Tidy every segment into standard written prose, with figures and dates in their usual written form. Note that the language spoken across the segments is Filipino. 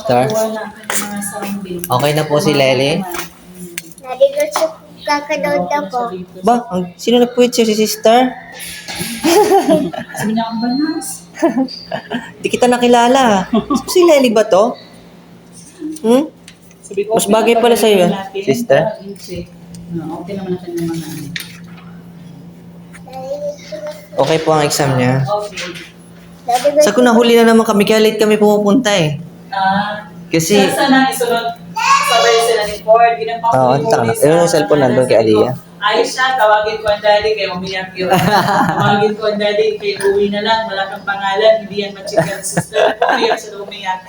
sister? Okay na po si Lely? Naligot sa kakanood ako. Ba, sino nagpuwit siya, si sister? Sabi niya ang banas. Di kita nakilala. Si Lely ba to? Hmm? Sabi ko, Mas bagay pala sa'yo, sister. Okay naman natin yung mga ano. Naligot ko na. Okay po ang exam niya. Okay. Naligot Sa nahuli na naman kami, kaya late kami pumupunta eh. Kasi, Sana isunod, sabay sila ni Ford. Oo, yun yung cellphone nandun kay Aliyah. Ayos siya, tawagin ko ang daddy kay umiyak yun. Tawagin ko ang daddy kay uwi na lang, wala kang pangalan, hindi yan machikan sister. Umiyak siya na umiyak.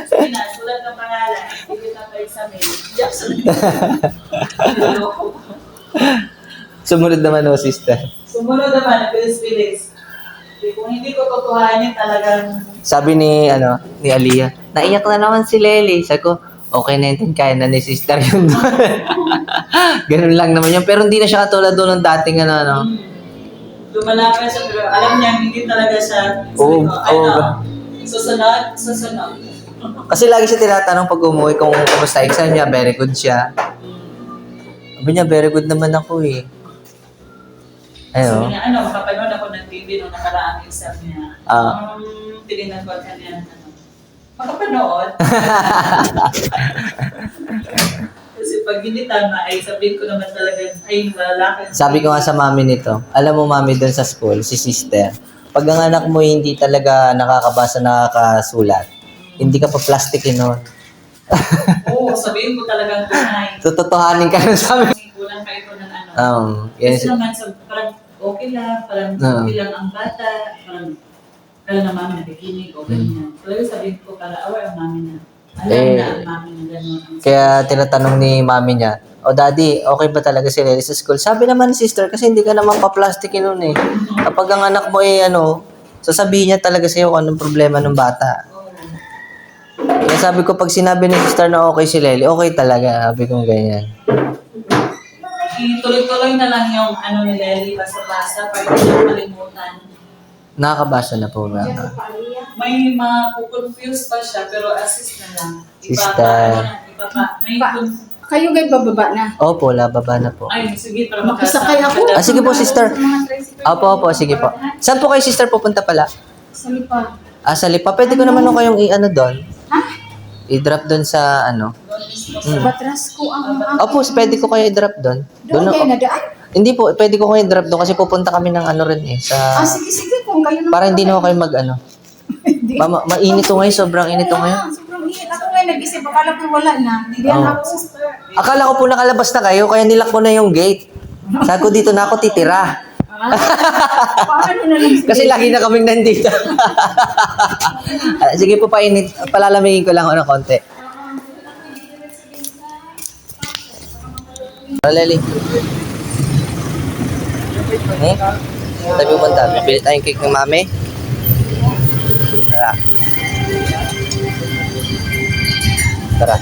Sige na, sulat ng pangalan, hindi kita pa-examine. Iyak siya na. sumunod naman o sister. Sumunod naman, bilis-bilis. Kung hindi ko tutuhanin talagang Sabi ni Aliyah, naiyak na naman si Lely. Sabi ko, okay na yun, kaya na ni sister yun. Ganun lang naman yun. Pero hindi na siya katulad doon ng dating lumalaban siya, pero alam niya, hindi talaga siya. Oo, oo. Susunod. Kasi lagi siya tinatanong pag umuwi kung kamusta exam niya, very good siya. Sabi niya, very good naman ako eh. Sabi Ayun. niya, makapanood ako ng TV nung nakaraang exam niya. Tininan ko kanya, makapanood. Kasi pag hindi tama, ay sabihin ko naman talaga, ay wala ka. Sabi ko nga sa mami nito, alam mo mami doon sa school, si sister, pag ang anak mo hindi talaga nakakabasa, nakakasulat, hindi ka pa plastikin nun. Oo, sabihin ko talagang tunay. Tututuhanin ka na sa amin. Kulang kayo ko ng ano. Yes. Kasi naman, parang okay lang, parang okay lang ang bata, parang kaya na mami nakikinig, okay na. Talaga sabihin ko, para aware ang mami na. Alam na ang mami na gano'n. Kaya tinatanong ni mami niya, o daddy, okay ba talaga si Lely sa school? Sabi naman sister, kasi hindi ka naman pa-plastikin nun eh. Kapag ang anak mo sasabihin niya talaga sa'yo kung anong problema ng bata. Kaya sabi ko, pag sinabi ni sister na okay si Lely, okay talaga. Sabi ko ganyan. Tuloy-tuloy na lang yung ano ni Lely, basta-basta, para hindi niya kalimutan. Nakakabasa na po ba? May confuse pa siya, pero assist na lang. Sister. Kayo guys, bababa na. Opo, lababa na po. Ay, sige, para Makasakay ako. Sige po, sister. Opo, sige po. Saan po kayo, sister, pupunta pala? Sa lipa. Sa Lipa. Pwede ko naman kayong doon. Ha? I-drop doon sa Batras ko ang Opo, pwede ko kayo i-drop doon. Doon kayo nadaan? Hindi po, pwede ko kayo i-drop doon kasi pupunta kami ng rin eh. Sige, kung kayo naman. Para hindi na kayo mainit to ngayon, sobrang init to ngayon. Sobrang init. Ako ngayon nag-isip, akala ko wala na. Hindi ako. Akala ko po nakalabas na kayo, kaya nilak ko na yung gate. Sabi ko dito na ako titira. Paano na lang Kasi lagi na kaming nandito. Sige po, palalamigin ko lang ako ng konti. Lely. Tabi mo punta. Bibili tayong cake ng mami. Tara. Tara.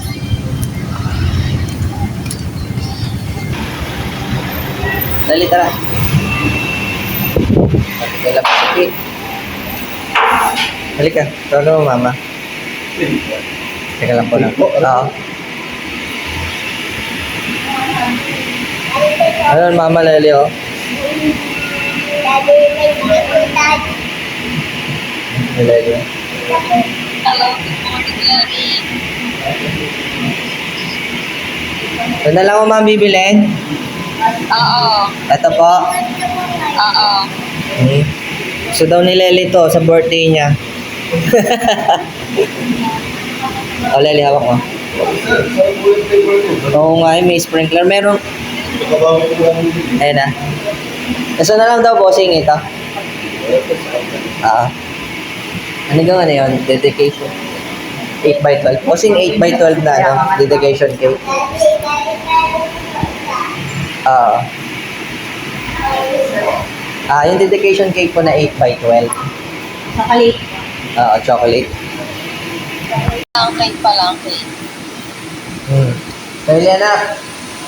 Dali, tara. Magkala pa si cake. Halika. Tawag mo, mama. Teka lang po lang. Oo. Ano, mama, Lely, oh. Daddy, may ikutan. Lely. Ito na lang mo, ma'am, bibilin? Oo. Ito po. Oo. So daw ni Lely to sa birthday niya. O, Lely, hawak mo. Oo nga, may sprinkler. Meron. Ayun na. Nasa na lang daw, bossing ito. Ano yun? Dedication. 8x12. Bossing 8x12 na, dedication cake. Yung dedication cake po na 8x12. Chocolate. Chocolate. Ang cake pa lang, cake. Lely, anak.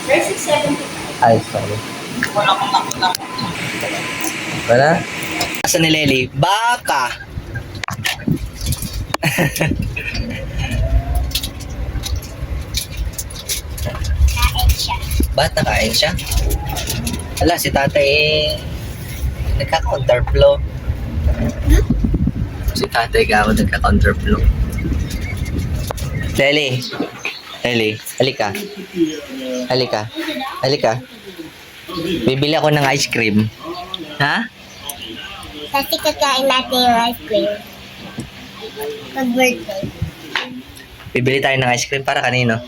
670. Ay, sorry. Wala kong nakulang. Wala? Asa ni Lely? Baka! Ba't nakain siya? Wala, si tatay nagka-counterflow. Si tatay ka ako nagka-counterflow. Lely, halika. Halika. Bibili ako ng ice cream. Ha? Kasi kakain natin yung ice cream. Pag-birthday. Bibili tayo ng ice cream para kanino?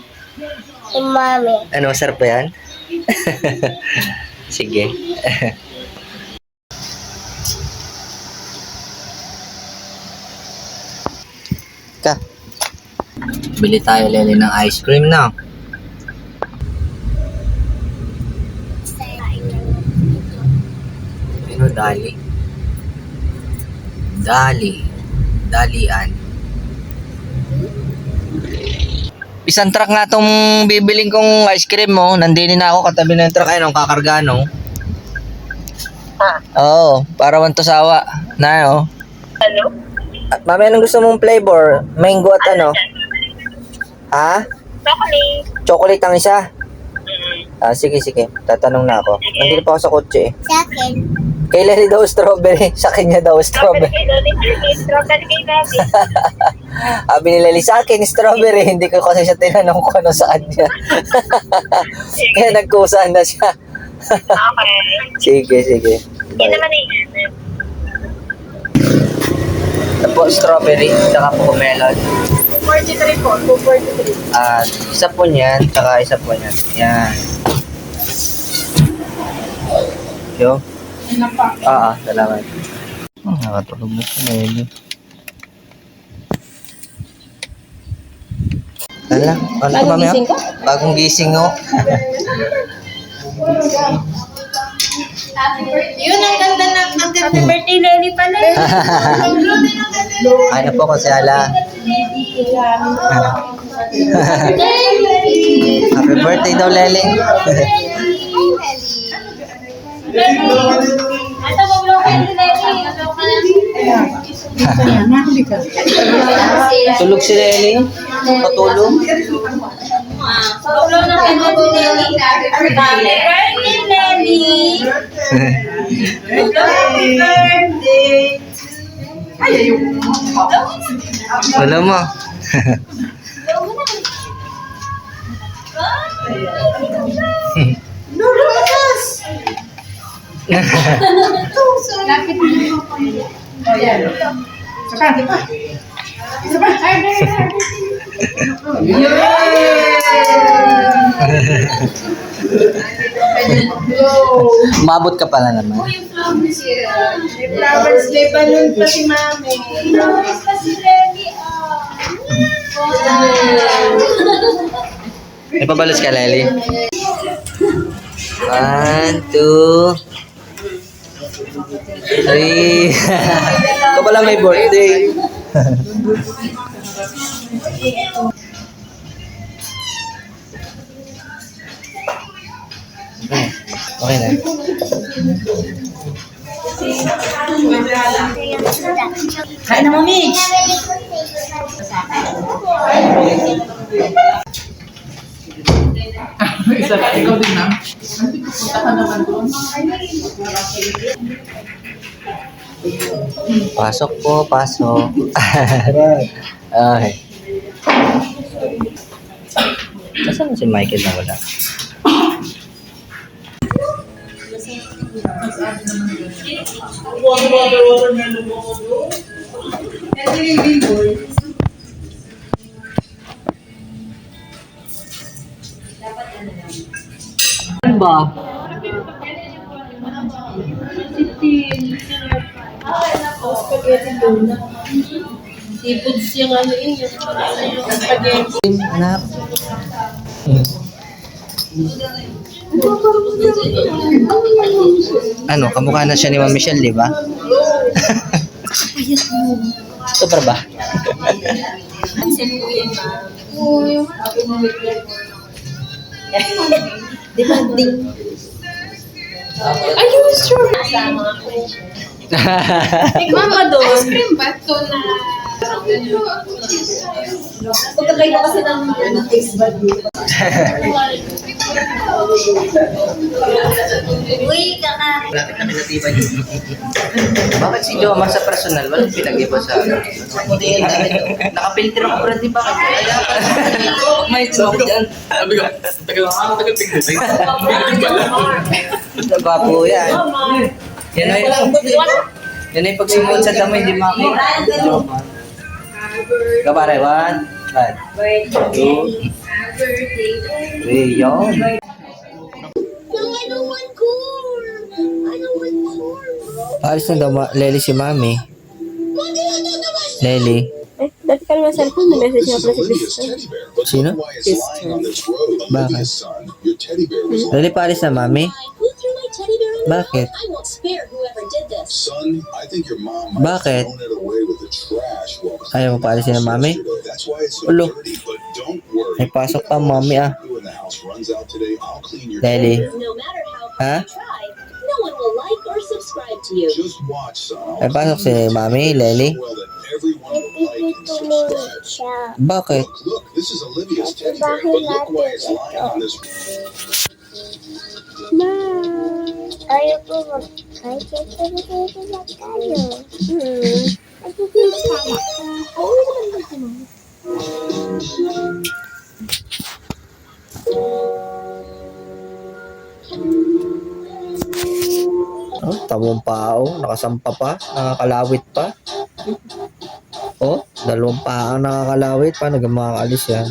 Yung mami. Ano, masarap ba yan? Sige. Ka. Bili tayo, Lely, ng ice cream na. Ano, Dalian. Isang truck nga tong bibiling kong ice cream mo. Nandini na ako katabi ng truck. Ayun, ang kakarga, no? Oo, para man to sawa. Na, oh. Ano? At mami, anong gusto mong flavor? Mango at ano? Ha? Chocolate. Chocolate ang isa? Sige. Tatanong na ako. Nandito pa ako sa kotse eh. Sa akin. Kay Lely daw strawberry. Sa kanya daw strawberry. Strawberry kay Daddy. Sabi ni Lely, sa akin strawberry. Hindi ko kasi siya tinanong kung ano sa kanya. Kaya nagkusa na siya. Okay. Sige. Hindi Bye. naman eh. Ito po, strawberry, tsaka po melon. 43 po. 243. Isa po niyan, tsaka isa po niyan. Yan. Yo. Ano pa? Salamat. Nakatulog na siya ngayon. Ano ka mami? Bagong gising ko? Yun, ang ganda birthday, Lely pala. Ano po ko si Ala? Happy birthday daw, Lely. Ito, bublo kayo ni Lely. Tulog si Lely? Patulog? Bublo na kayo ni Lely. Happy birthday, Lely. Happy birthday. Wala mo. Lapit mo. Oh, yan. Saka, di ba? Isa pa. Umabot ka pala naman. May flowers, may balloon pa si Mami. Flowers pa si Lely, May pabalos ka, Lely? 1, 2, 3. Ikaw pala may birthday. Okay na. Kain na mo, Mitch. Pasok po, pasok. Okay. Nasaan si Michael na wala? Ano ba? Seafoods yung ano yun, yung spaghetti. Anak. Ano, kamukha na siya ni Ma'am Michelle, di ba? Super ba? Di ba, ayun, sure. Mama doon. Ice cream ba ito na... Pagkakaiba kasi ng taste bud dito. Uy, kaka. Lapit na pinatiba niyo. Bakit si Joma sa personal? Walang pinag-iba sa Nakapilter ako pero di ba? Kaya may smoke dyan. Sabi ko, tagal tingnan. Nagwapo yan. Yan ay yan ay pagsimon sa damay, di makita. Kapare, 1, 2, 3, yun. No, I don't want corn. I don't want corn, bro. Alis na daw Lely si Mami. Lely. Dati ka naman cellphone, message niya pala si sister. Sino? Bakit? Lely pa alis na Mami? Who threw my teddy bear on the Bakit? road? I won't spare whoever did this. Son, I think your mom Bakit? thrown it away with the trash while it was Ayaw mo pa alisin ng Mami? That's why it's so Ulo. dirty, but don't worry. May pasok pa Mami ah. Who in the house runs out today, I'll clean your Lely. No matter how Huh? hard you try, no one will like or subscribe to you. Just watch, son. May pasok si Mami, Lely. Well, that everyone will like and subscribe. Siya. Bakit? Look, this is Olivia's teddy bear, but look why it's lying on this. Ma, ayaw po mag... Ay, mag tayo. Ay, tayo. Oo naman ba ito? Oh, tamong pao, nakasampa pa, nakakalawit pa. Oh, 2 pa ang nakakalawit pa, makakaalis yan.